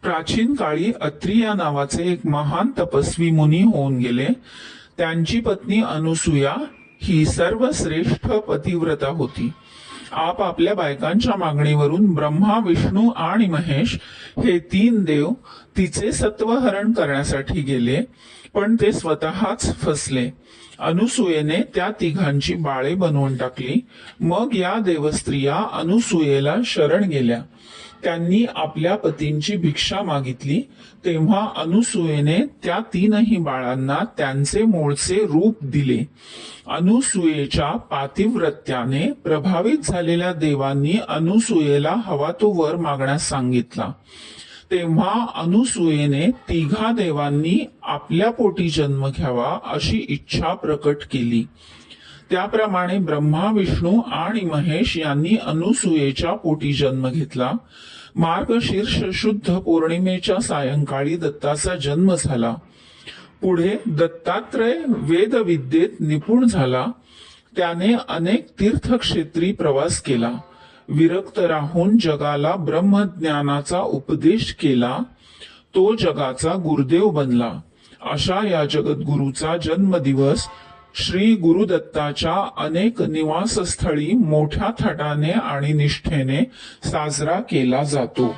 प्राचीन काळी अत्री या नावाचे एक महान तपस्वी मुनी होऊन गेले. त्यांची पत्नी अनुसूया ही सर्वश्रेष्ठ पतिव्रता होती. आप आपल्या बायकांच्या मागणीवरून ब्रह्मा, विष्णू आणि महेश हे तीन देव तिचे सत्वहरण करण्यासाठी गेले, पण ते स्वतःच फसले. अनुसूयेने त्या तिघांची बाळे बनवून टाकली. मग या देवस्त्रिया अनुसूयेला शरण गेल्या. त्यांनी आपल्या पतींची भिक्षा मागितली. तेव्हा अनुसूयेने त्या तीनही बाळांना त्यांचे मूळचे रूप दिले. अनुसूयेच्या पातिव्रत्याने प्रभावित झालेल्या देवांनी अनुसूयेला हवा तो वर मागण्यास सांगितला. तेव्हा अनुसूयेने तिघा देवांनी आपल्या पोटी जन्म घ्यावा अशी इच्छा प्रकट केली. त्याप्रमाणे ब्रह्मा, विष्णू आणि महेश यांनी अनुसूयेच्या पोटी जन्म घेतला. मार्गशीर्ष शुद्ध पौर्णिमेच्या सायंकाळी दत्ताचा जन्म झाला. पुढे दत्तात्रय वेदविद्येत निपुण झाला. त्याने अनेक तीर्थक्षेत्री प्रवास केला. विरक्त राहून जगाला ब्रह्मज्ञानाचा उपदेश केला. तो जगाचा गुरुदेव बनला. अशा या जगद्गुरूचा जन्मदिवस श्री गुरुदत्ताच्या अनेक निवासस्थळी मोठ्या थाटाने आणि निष्ठेने साजरा केला जातो.